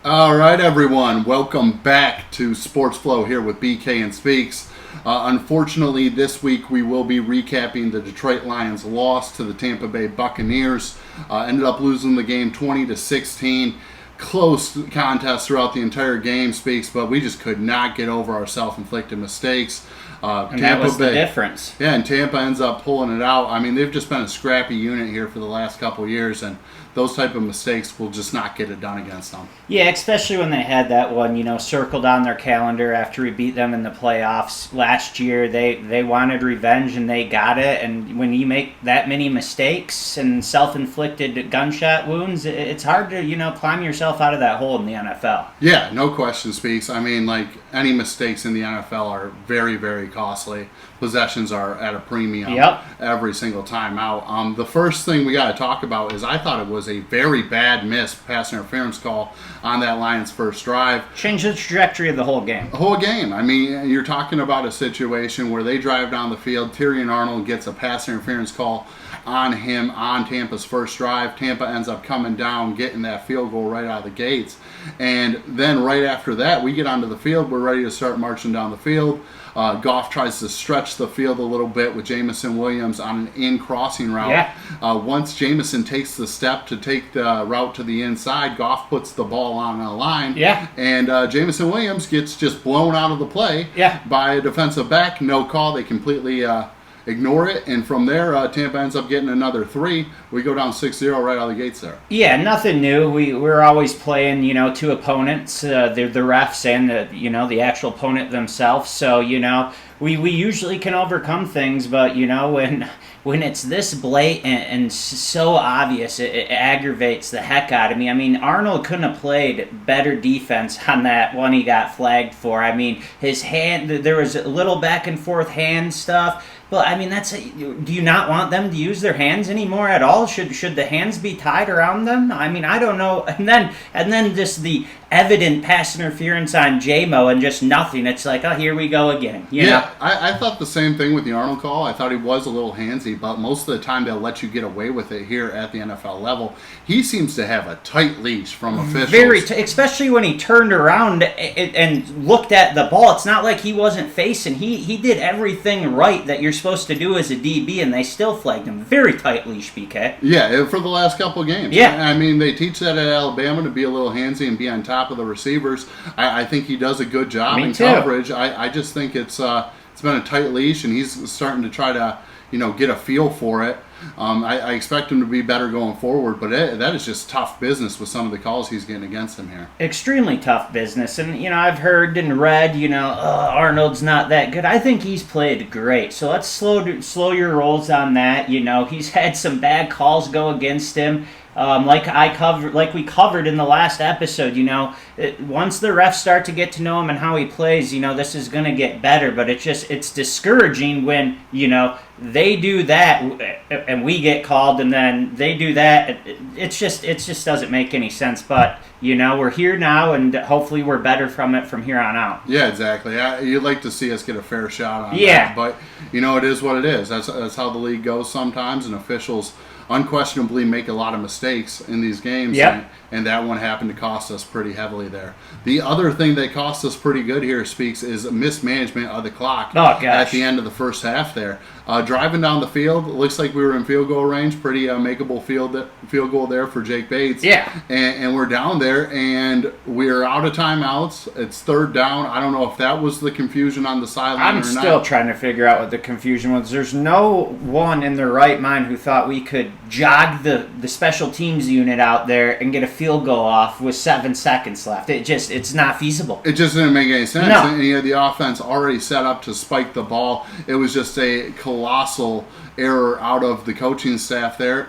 All right, everyone. Welcome back to Sports Flow here with BK and Speaks. Unfortunately, this week we will be recapping the Detroit Lions' loss to the Tampa Bay Buccaneers. Ended up losing the game 20-16. Close contest throughout the entire game, Speaks, but we just could not get over our self-inflicted mistakes. And that was the difference. Yeah, and Tampa ends up pulling it out. I mean, they've just been a scrappy unit here for the last couple of years, and those type of mistakes will just not get it done against them. Yeah, especially when they had that one, circled on their calendar after we beat them in the playoffs last year. They wanted revenge, and they got it. And when you make that many mistakes and self-inflicted gunshot wounds, it's hard to, climb yourself out of that hole in the NFL. Yeah, no question, Speaks. I mean, any mistakes in the NFL are very, very costly. Possessions are at a premium every single time out. The first thing we got to talk about is I thought it was a very bad missed pass interference call on that Lions' first drive. Changed the trajectory of the whole game. The whole game. I mean, you're talking about a situation where they drive down the field. Tyrion Arnold gets a pass interference call on him on Tampa's first drive. Tampa ends up coming down, getting that field goal right out of the gates. And then right after that, we get onto the field. We're ready to start marching down the field. Goff tries to stretch the field a little bit with Jameson Williams on an in-crossing route. Yeah. Once Jameson takes the step to take the route to the inside, Goff puts the ball on a line. Yeah. And Jameson Williams gets just blown out of the play by a defensive back. No call. They completely ignore it. And from there, Tampa ends up getting another 3. We go down 6-0 right out of the gates there. Yeah, nothing new. We're always playing, two opponents, the refs and the actual opponent themselves. So, we usually can overcome things, but, when it's this blatant and so obvious, it aggravates the heck out of me. I mean, Arnold couldn't have played better defense on that one he got flagged for. I mean, his hand, there was a little back and forth hand stuff. But, I mean, do you not want them to use their hands anymore at all? Should the hands be tied around them? I mean, I don't know. And then just the evident pass interference on J-Mo and just nothing. It's like, oh, here we go again. You know? I thought the same thing with the Arnold call. I thought he was a little handsy, but most of the time they'll let you get away with it here at the NFL level. He seems to have a tight leash from officials. Especially when he turned around and looked at the ball. It's not like he wasn't facing. He did everything right that you're supposed to do as a DB, and they still flagged him. Very tight leash, BK. Yeah, for the last couple of games. Yeah. I mean, they teach that at Alabama to be a little handsy and be on top of the receivers. I think he does a good job in coverage. I just think it's been a tight leash, and he's starting to try to get a feel for it. I expect him to be better going forward, but that is just tough business with some of the calls he's getting against him here. Extremely tough business, and I've heard and read, Arnold's not that good. I think he's played great, so let's slow your rolls on that. He's had some bad calls go against him. Like we covered in the last episode, once the refs start to get to know him and how he plays, this is going to get better. But it's discouraging when, they do that and we get called, and then they do that. It just doesn't make any sense. But, we're here now, and hopefully we're better from it from here on out. Yeah, exactly. You'd like to see us get a fair shot on that. But, it is what it is. That's how the league goes sometimes, and officials unquestionably make a lot of mistakes in these games, and that one happened to cost us pretty heavily there. The other thing that cost us pretty good here, Speaks, is mismanagement of the clock at the end of the first half there. Driving down the field, it looks like we were in field goal range, pretty makeable field goal there for Jake Bates. Yeah. And we're down there, and we're out of timeouts. It's third down. I don't know if that was the confusion on the sideline or not. I'm still trying to figure out what the confusion was. There's no one in their right mind who thought we could jog the special teams unit out there and get a field goal off with 7 seconds left. It's not feasible. It just didn't make any sense. No. And you had the offense already set up to spike the ball. It was just a colossal error out of the coaching staff there.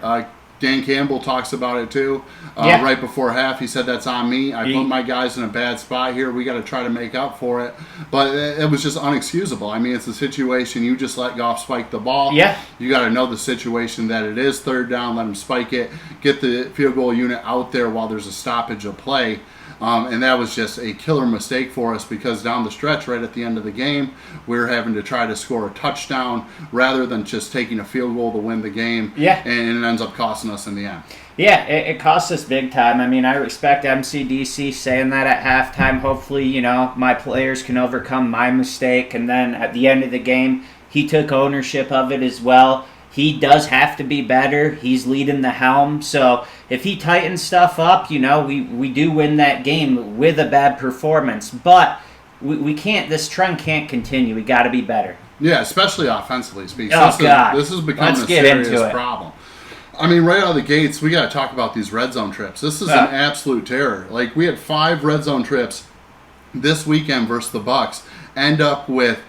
Dan Campbell talks about it too. Right before half, he said, "That's on me. I put my guys in a bad spot here. We got to try to make up for it." But it was just unexcusable. I mean, it's a situation you just let Goff spike the ball. Yeah. You got to know the situation that it is third down. Let him spike it. Get the field goal unit out there while there's a stoppage of play. And that was just a killer mistake for us, because down the stretch, right at the end of the game, we were having to try to score a touchdown rather than just taking a field goal to win the game. Yeah. And it ends up costing us in the end. Yeah, it costs us big time. I mean, I respect MCDC saying that at halftime. Hopefully, my players can overcome my mistake. And then at the end of the game, he took ownership of it as well. He does have to be better. He's leading the helm. So if he tightens stuff up, we do win that game with a bad performance. But we can't, this trend can't continue. We got to be better. Yeah, especially offensively speaking. This has become a serious problem. I mean, right out of the gates, we got to talk about these red zone trips. This is an absolute terror. Like, we had 5 red zone trips this weekend versus the Bucs. End up with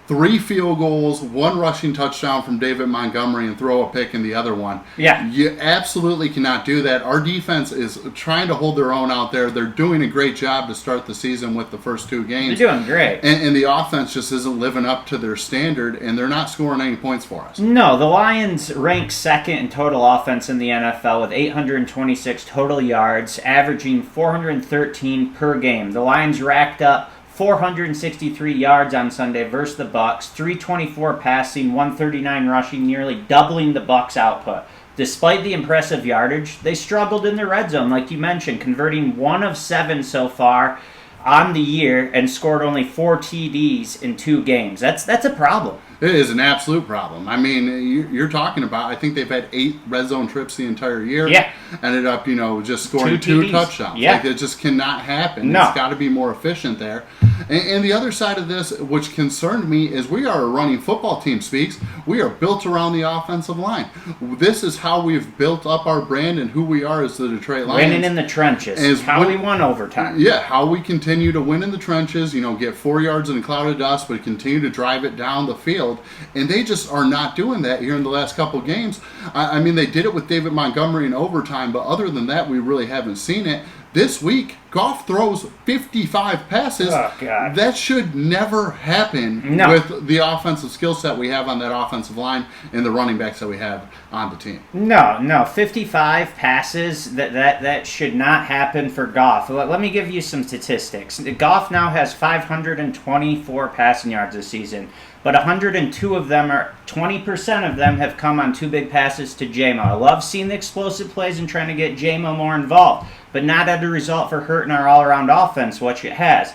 3 field goals, 1 rushing touchdown from David Montgomery, and throw a pick in the other one. Yeah. You absolutely cannot do that. Our defense is trying to hold their own out there. They're doing a great job to start the season with the first 2 games. They're doing great. And the offense just isn't living up to their standard, and they're not scoring any points for us. No, the Lions rank second in total offense in the NFL with 826 total yards, averaging 413 per game. The Lions racked up 463 yards on Sunday versus the Bucs, 324 passing, 139 rushing, nearly doubling the Bucs' output. Despite the impressive yardage, they struggled in the red zone, like you mentioned, converting 1 of 7 so far on the year and scored only 4 TDs in 2 games. That's a problem. It is an absolute problem. I mean, you're talking about, I think they've had 8 red zone trips the entire year. Yeah. Ended up, just scoring 2 touchdowns. Yeah. Like, it just cannot happen. No. It's got to be more efficient there. And the other side of this, which concerned me, is we are a running football team, Speaks. We are built around the offensive line. This is how we've built up our brand and who we are as the Detroit Lions. Winning in the trenches. Is how we won overtime. Yeah, how we continue to win in the trenches, get 4 yards in a cloud of dust, but continue to drive it down the field. And they just are not doing that here in the last couple of games. I mean, they did it with David Montgomery in overtime, but other than that, we really haven't seen it. This week, Goff throws 55 passes. Oh, God. That should never happen with the offensive skill set we have on that offensive line and the running backs that we have on the team. No, 55 passes, that should not happen for Goff. Let me give you some statistics. Goff now has 524 passing yards this season, but 102 of them, 20% of them have come on 2 big passes to J-Mo. I love seeing the explosive plays and trying to get J-Mo more involved, but not as a result for hurting our all-around offense, which it has.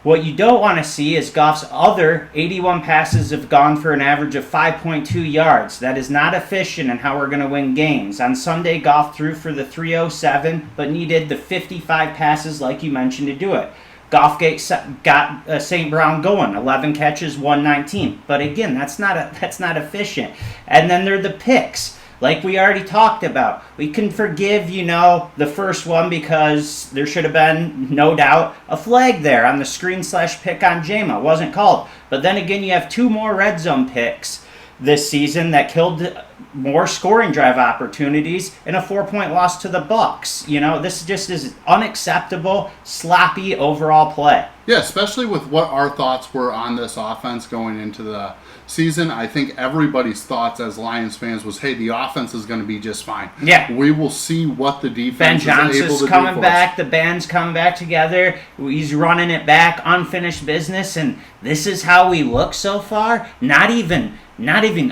What you don't want to see is Goff's other 81 passes have gone for an average of 5.2 yards. That is not efficient in how we're going to win games. On Sunday, Goff threw for the 307, but needed the 55 passes like you mentioned to do it. Goff got St. Brown going, 11 catches, 119. But again, that's not efficient. And then there are the picks. Like we already talked about, we can forgive, the first one because there should have been, no doubt, a flag there on the screen/pick on J-Mo. It wasn't called. But then again, you have 2 more red zone picks this season that killed more scoring drive opportunities and a 4-point loss to the Bucs. This just is unacceptable, sloppy overall play. Yeah, especially with what our thoughts were on this offense going into the season. I think everybody's thoughts as Lions fans was, hey, the offense is going to be just fine. Yeah. We will see what the defense Ben is able to do Johnson's for coming back. us. The band's coming back together. He's running it back, unfinished business, and this is how we look so far. Not even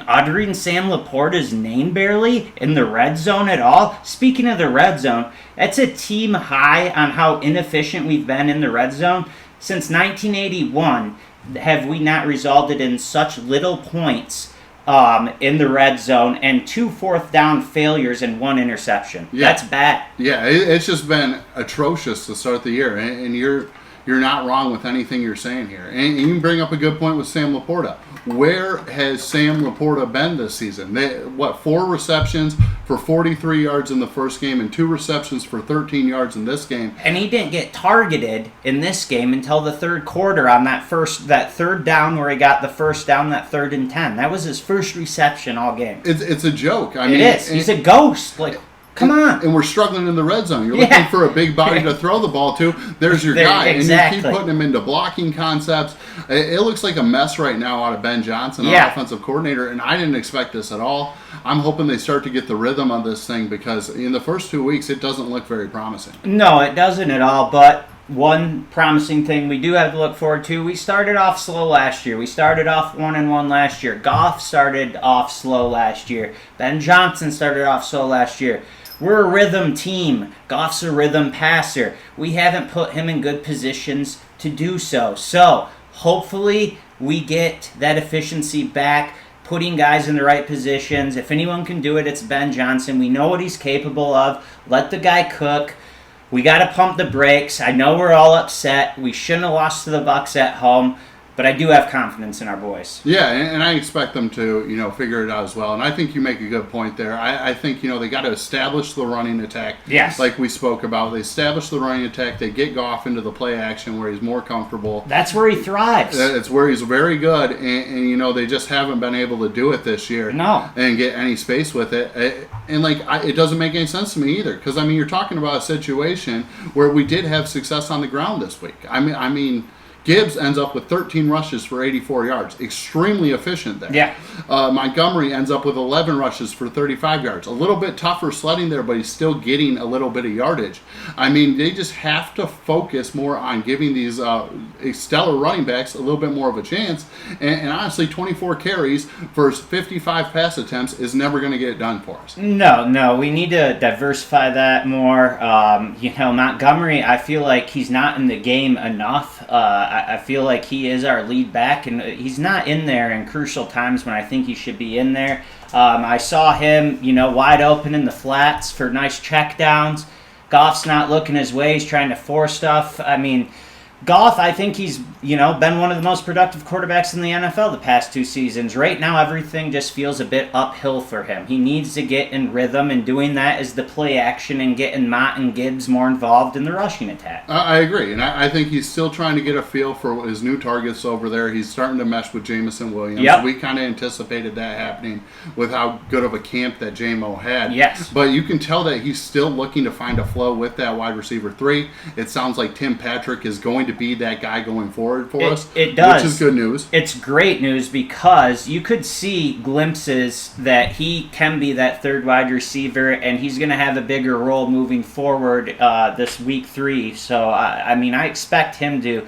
uttering Sam Laporta's name barely in the red zone at all. Speaking of the red zone, that's a team high on how inefficient we've been in the red zone. Since 1981, have we not resulted in such little points in the red zone and 2 fourth-down failures and 1 interception? Yeah. That's bad. Yeah, it's just been atrocious to start the year, and you're not wrong with anything you're saying here. And you can bring up a good point with Sam Laporta. Where has Sam Laporta been this season? 4 receptions for 43 yards in the first game and 2 receptions for 13 yards in this game. And he didn't get targeted in this game until the third quarter on that third down where he got the first down, that 3rd and 10. That was his first reception all game. It's a joke. It is. He's a ghost. Come on. And we're struggling in the red zone. You're looking for a big body to throw the ball to. There's your guy. Exactly. And you keep putting him into blocking concepts. It looks like a mess right now out of Ben Johnson, our offensive coordinator, and I didn't expect this at all. I'm hoping they start to get the rhythm of this thing because in the first 2 weeks, it doesn't look very promising. No, it doesn't at all, but one promising thing we do have to look forward to, we started off slow last year. We started off 1-1 last year. Goff started off slow last year. Ben Johnson started off slow last year. We're a rhythm team. Goff's a rhythm passer. We haven't put him in good positions to do so. So, hopefully, we get that efficiency back, putting guys in the right positions. If anyone can do it, it's Ben Johnson. We know what he's capable of. Let the guy cook. We got to pump the brakes. I know we're all upset. We shouldn't have lost to the Bucs at home. But I do have confidence in our boys. Yeah, and I expect them to, figure it out as well. And I think you make a good point there. I think, they got to establish the running attack. Yes. Like we spoke about. They establish the running attack. They get Goff into the play action where he's more comfortable. That's where he thrives. It's where he's very good. And they just haven't been able to do it this year. No. And get any space with it. It doesn't make any sense to me either. Because, you're talking about a situation where we did have success on the ground this week. I mean Gibbs ends up with 13 rushes for 84 yards. Extremely efficient there. Yeah. Montgomery ends up with 11 rushes for 35 yards. A little bit tougher sledding there, but he's still getting a little bit of yardage. They just have to focus more on giving these stellar running backs a little bit more of a chance. And honestly, 24 carries for 55 pass attempts is never going to get it done for us. No. We need to diversify that more. Montgomery, I feel like he's not in the game enough. I feel like he is our lead back, and he's not in there in crucial times when I think he should be in there. I saw him, wide open in the flats for nice checkdowns. Goff's not looking his way. He's trying to force stuff. Goff, I think he's, been one of the most productive quarterbacks in the NFL the past 2 seasons. Right now, everything just feels a bit uphill for him. He needs to get in rhythm, and doing that is the play action and getting Mott and Gibbs more involved in the rushing attack. I agree, and I think he's still trying to get a feel for his new targets over there. He's starting to mesh with Jamison Williams. Yep. We kind of anticipated that happening with how good of a camp that J-Mo had. Yes. But you can tell that he's still looking to find a flow with that wide receiver 3. It sounds like Tim Patrick is going to be that guy going forward for us. It does. Which is good news. It's great news because you could see glimpses that he can be that third wide receiver, and he's going to have a bigger role moving forward this week 3. So, I expect him to,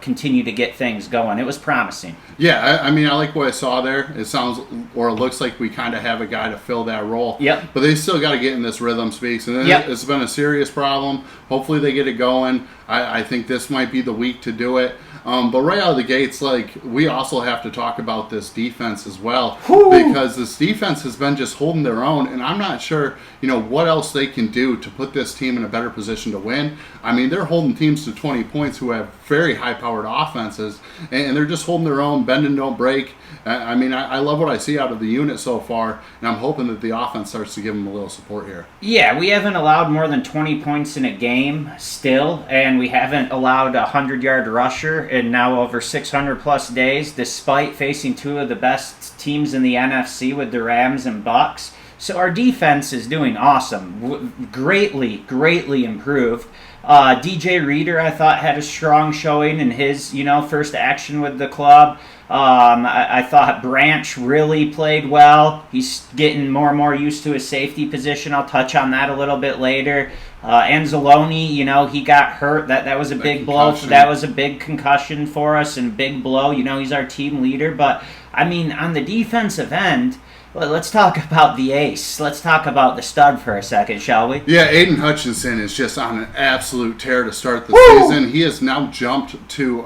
continue to get things going. It was promising. Yeah, I like what I saw there. It sounds, or it looks like we kind of have a guy to fill that role. Yep. But they still got to get in this rhythm speaks, and it's been a serious problem. Hopefully they get it going. I think this might be the week to do it. But right out of the gates, we also have to talk about this defense as well. Woo! Because this defense has been just holding their own, and I'm not sure, what else they can do to put this team in a better position to win. They're holding teams to 20 points who have very high-powered offenses, and they're just holding their own, bend and don't break. I love what I see out of the unit so far, and I'm hoping that the offense starts to give them a little support here. Yeah, we haven't allowed more than 20 points in a game still, and we haven't allowed a 100-yard rusher in now over 600-plus days, despite facing 2 of the best teams in the NFC with the Rams and Bucs. So our defense is doing awesome, greatly improved. DJ Reader, I thought, had a strong showing in his, first action with the club. I thought Branch really played well. He's getting more and more used to his safety position. I'll touch on that a little bit later. Anzalone, he got hurt. That was a big blow. That was a big concussion for us and big blow. He's our team leader. But, on the defensive end, let's talk about the ace. Let's talk about the stud for a second, shall we? Yeah, Aiden Hutchinson is just on an absolute tear to start the season. He has now jumped to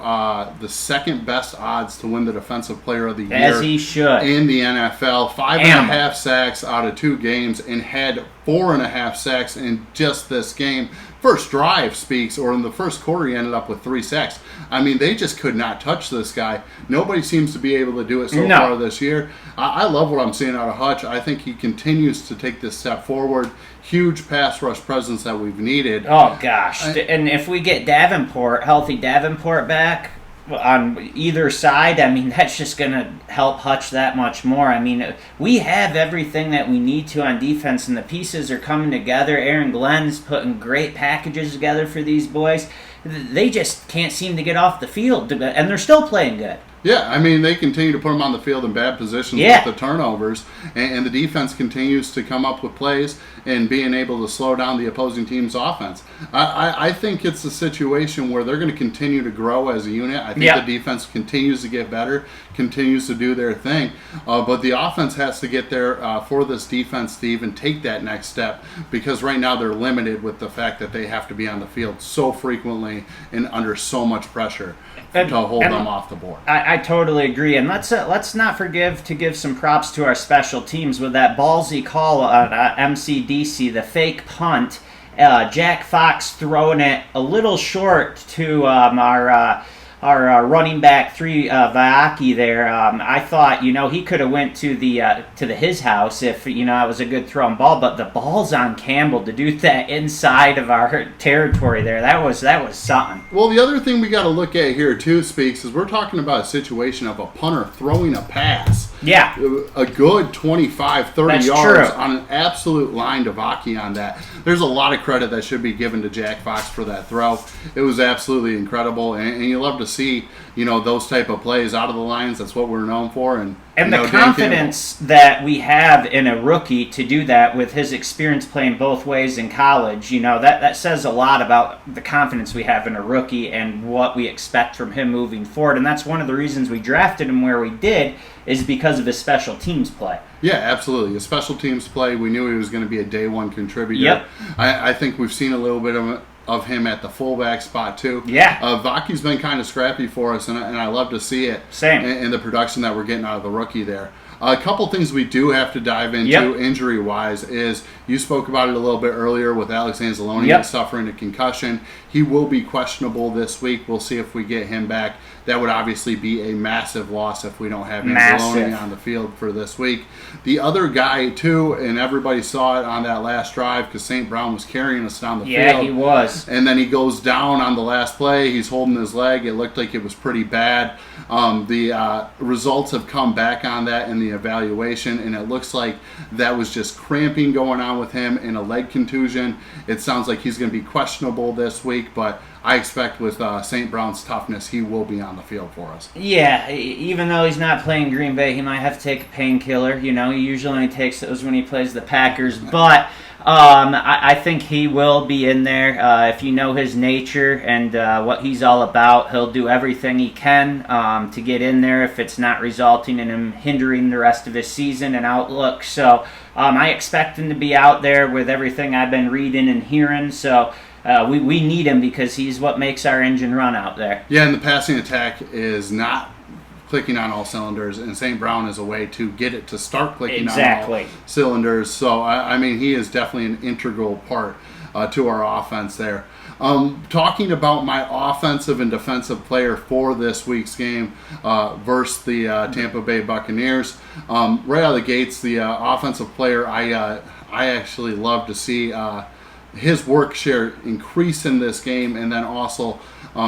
the second best odds to win the Defensive Player of the Year. As he should. In the NFL. 5.5 sacks out of 2 games and had 4.5 sacks in just this game. First drive speaks, or in the first quarter he ended up with 3 sacks. They just could not touch this guy. Nobody seems to be able to do it so far this year. I love what I'm seeing out of Hutch. I think he continues to take this step forward. Huge pass rush presence that we've needed. Oh, gosh. And if we get healthy Davenport back on either side, that's just going to help Hutch that much more. We have everything that we need to on defense, and the pieces are coming together. Aaron Glenn's putting great packages together for these boys. They just can't seem to get off the field, and they're still playing good. Yeah, they continue to put them on the field in bad positions with the turnovers, and the defense continues to come up with plays. and being able to slow down the opposing team's offense. I think it's a situation where they're going to continue to grow as a unit. I think the defense continues to get better, continues to do their thing. But the offense has to get there for this defense to even take that next step, because right now they're limited with the fact that they have to be on the field so frequently and under so much pressure to hold them off the board. I totally agree. And let's not forget to give some props to our special teams with that ballsy call on MCDC, the fake punt. Jack Fox throwing it a little short to our running back Viaki there. I thought, he could have went to his house if it was a good thrown ball, but the ball's on Campbell to do that inside of our territory there. That was something. Well, the other thing we got to look at here too, Speaks, is we're talking about a situation of a punter throwing a pass. Yeah. A good 25, 30 That's yards true. on an absolute line to Viaki on that. There's a lot of credit that should be given to Jack Fox for that throw. It was absolutely incredible, and you love to see, those type of plays out of the Lions. That's what we're known for. And the confidence that we have in a rookie to do that with his experience playing both ways in college, that says a lot about the confidence we have in a rookie and what we expect from him moving forward. And that's one of the reasons we drafted him where we did, is because of his special teams play. Yeah, absolutely. His special teams play, we knew he was going to be a day one contributor. Yep. I think we've seen a little bit of him at the fullback spot too. Yeah. Vaki's been kind of scrappy for us, and I love to see it. Same. In the production that we're getting out of the rookie there. A couple things we do have to dive into injury-wise is, you spoke about it a little bit earlier with Alex Anzalone suffering a concussion. He will be questionable this week. We'll see if we get him back. That would obviously be a massive loss if we don't have Anzalone on the field for this week. The other guy, too, and everybody saw it on that last drive because St. Brown was carrying us down the field. Yeah, he was. And then he goes down on the last play. He's holding his leg. It looked like it was pretty bad. The results have come back on that in the evaluation, and it looks like that was just cramping going on with him and a leg contusion. It sounds like he's going to be questionable this week, but I expect with St. Brown's toughness, he will be on the field for us. Yeah, even though he's not playing Green Bay, he might have to take a painkiller. He usually only takes those when he plays the Packers. But I think he will be in there. If you know his nature and what he's all about, he'll do everything he can to get in there if it's not resulting in him hindering the rest of his season and outlook. So I expect him to be out there with everything I've been reading and hearing. So we need him because he's what makes our engine run out there. Yeah, and the passing attack is not clicking on all cylinders, and St. Brown is a way to get it to start clicking on all cylinders. So, I mean, he is definitely an integral part to our offense there. Talking about my offensive and defensive player for this week's game versus the Tampa Bay Buccaneers. Right out of the gates, the offensive player, I actually love to see his work share increase in this game, and then also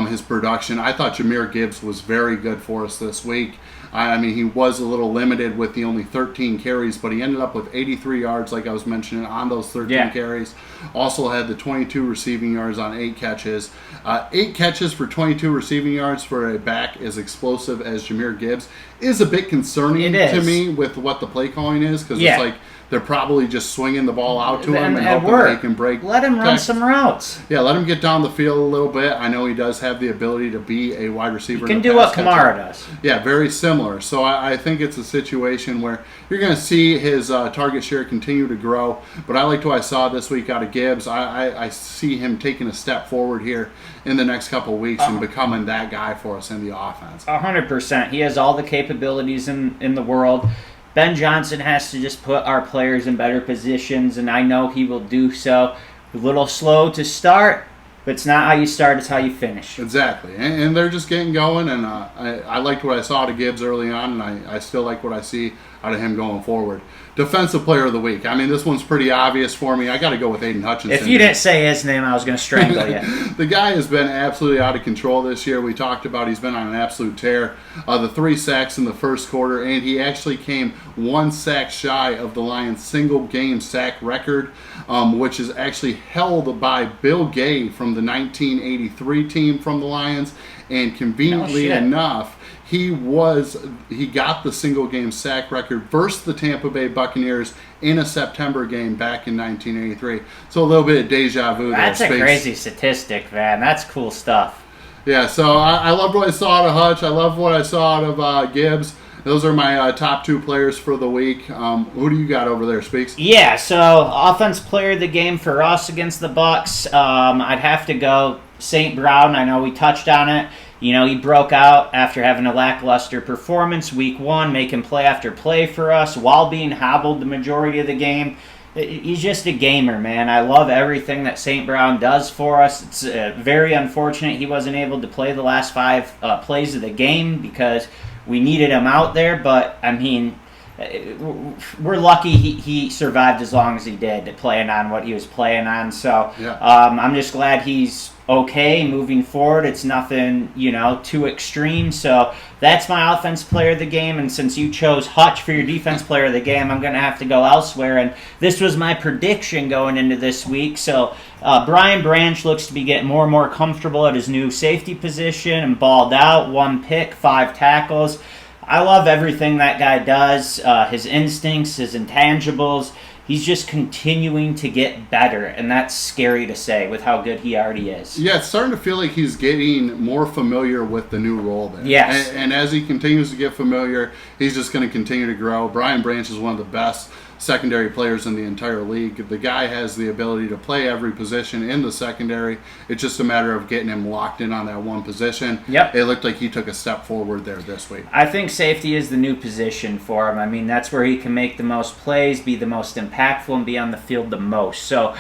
his production. I thought Jahmyr Gibbs was very good for us this week. I mean, he was a little limited with the only 13 carries, but he ended up with 83 yards, like I was mentioning, on those 13 carries. Also had the 22 receiving yards on 8 catches. 8 catches for 22 receiving yards for a back as explosive as Jahmyr Gibbs is a bit concerning to me with what the play calling is, because it's like they're probably just swinging the ball out to him and hoping they can break. Let him run some routes. Yeah, let him get down the field a little bit. I know he does have the ability to be a wide receiver. He can do what Kamara does. Yeah, very similar. So I think it's a situation where you're going to see his target share continue to grow. But I liked what I saw this week out of Gibbs. I see him taking a step forward here in the next couple of weeks and becoming that guy for us in the offense. 100%. He has all the capabilities in the world. Ben Johnson has to just put our players in better positions, and I know he will do so. A little slow to start, but it's not how you start, it's how you finish. Exactly. And they're just getting going, and I liked what I saw out of Gibbs early on, and I still like what I see out of him going forward. Defensive player of the week. I mean, this one's pretty obvious for me. I got to go with Aiden Hutchinson. If you didn't say his name, I was going to strangle you. The guy has been absolutely out of control this year. We talked about he's been on an absolute tear. The 3 sacks in the first quarter, and he actually came 1 sack shy of the Lions' single-game sack record. which is actually held by Bill Gay from the 1983 team from the Lions. And conveniently enough, he got the single game sack record versus the Tampa Bay Buccaneers in a September game back in 1983. So a little bit of deja vu. That's a crazy statistic, man. That's cool stuff. Yeah, so I loved what I saw out of Hutch. I loved what I saw out of Gibbs. Those are my top 2 players for the week. Who do you got over there, Speaks? Yeah, so offense player of the game for us against the Bucs. I'd have to go St. Brown. I know we touched on it. He broke out after having a lackluster performance week 1, making play after play for us while being hobbled the majority of the game. He's just a gamer, man. I love everything that St. Brown does for us. It's very unfortunate he wasn't able to play the last 5 plays of the game because we needed him out there, but, I mean, we're lucky he survived as long as he did, playing on what he was playing on. So I'm just glad he's okay moving forward. It's nothing, too extreme. So that's my offense player of the game. And since you chose Hutch for your defense player of the game, I'm going to have to go elsewhere. And this was my prediction going into this week. So Brian Branch looks to be getting more and more comfortable at his new safety position and balled out. 1 pick, 5 tackles. I love everything that guy does, his instincts, his intangibles. He's just continuing to get better, and that's scary to say with how good he already is. Yeah, it's starting to feel like he's getting more familiar with the new role there. Yes. And as he continues to get familiar, he's just going to continue to grow. Brian Branch is one of the best secondary players in the entire league. The guy has the ability to play every position in the secondary. It's just a matter of getting him locked in on that one position. Yep. It looked like he took a step forward there this week. I think safety is the new position for him. I mean, that's where he can make the most plays, be the most impactful, and be on the field the most. So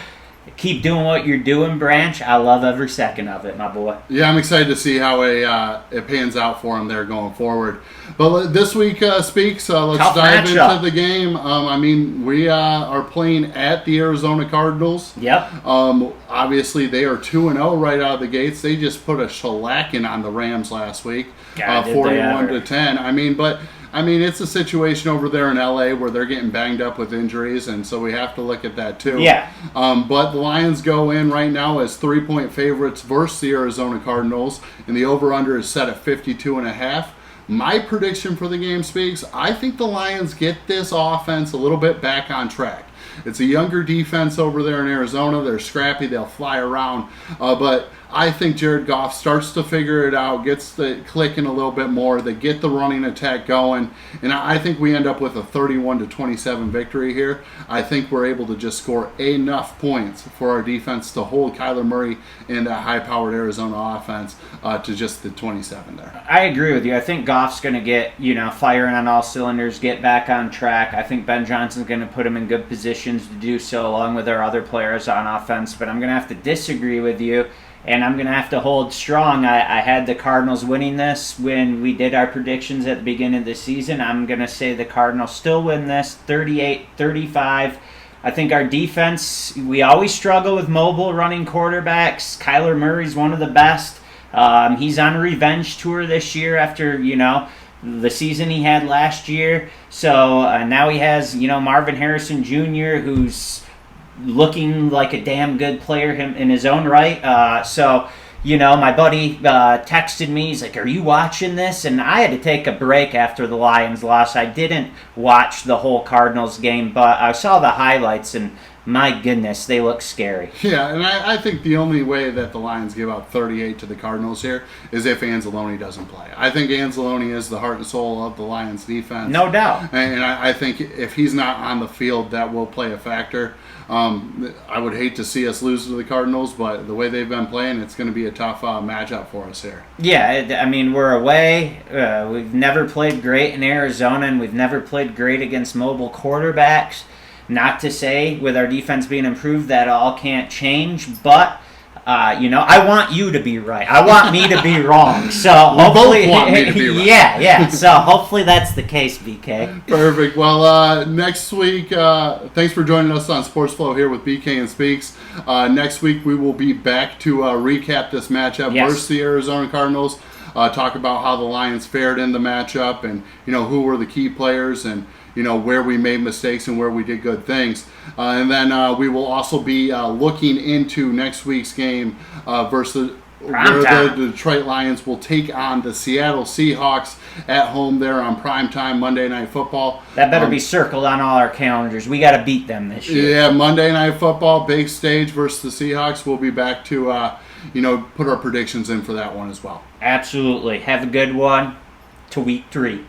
keep doing what you're doing, Branch. I love every second of it, my boy. Yeah, I'm excited to see how it pans out for him there going forward. But this week, Speaks, let's Tough dive matchup. into the game. I mean, we are playing at the Arizona Cardinals. Yep. Obviously, they are 2-0 right out of the gates. They just put a shellacking on the Rams last week, 41-10. I mean, it's a situation over there in LA where they're getting banged up with injuries, and so we have to look at that too. Yeah. But the Lions go in right now as 3-point favorites versus the Arizona Cardinals, and the over-under is set at 52.5. My prediction for the game, Speaks, I think the Lions get this offense a little bit back on track. It's a younger defense over there in Arizona. They're scrappy. They'll fly around. But I think Jared Goff starts to figure it out, gets the clicking a little bit more. They get the running attack going. And I think we end up with a 31-27 victory here. I think we're able to just score enough points for our defense to hold Kyler Murray and that high-powered Arizona offense to just the 27 there. I agree with you. I think Goff's going to get, firing on all cylinders, get back on track. I think Ben Johnson's going to put him in good positions to do so, along with our other players on offense. But I'm going to have to disagree with you, and I'm going to have to hold strong. I had the Cardinals winning this when we did our predictions at the beginning of the season. I'm going to say the Cardinals still win this, 38-35. I think our defense, we always struggle with mobile running quarterbacks. Kyler Murray's one of the best. He's on a revenge tour this year after, the season he had last year. So now he has, Marvin Harrison Jr., who's looking like a damn good player in his own right. My buddy texted me. He's like, "Are you watching this?" And I had to take a break after the Lions loss. I didn't watch the whole Cardinals game, but I saw the highlights, and my goodness, they look scary. Yeah, and I think the only way that the Lions give up 38 to the Cardinals here is if Anzalone doesn't play. I think Anzalone is the heart and soul of the Lions defense. No doubt. And I think if he's not on the field, that will play a factor. I would hate to see us lose to the Cardinals, but the way they've been playing, it's going to be a tough matchup for us here. Yeah, I mean, we're away. We've never played great in Arizona, and we've never played great against mobile quarterbacks. Not to say with our defense being improved that all can't change, but I want you to be right. I want me to be wrong. So hopefully, both want me to be right. Yeah. So hopefully that's the case, BK. Perfect. Well, next week, thanks for joining us on Sports Flow here with BK and Speaks. Next week we will be back to recap this matchup versus the Arizona Cardinals. Talk about how the Lions fared in the matchup, and who were the key players, and where we made mistakes and where we did good things. And then we will also be looking into next week's game versus where the Detroit Lions will take on the Seattle Seahawks at home there on primetime Monday Night Football. That better be circled on all our calendars. We got to beat them this year. Yeah, Monday Night Football, big stage versus the Seahawks. We'll be back to, put our predictions in for that one as well. Absolutely. Have a good one to week 3.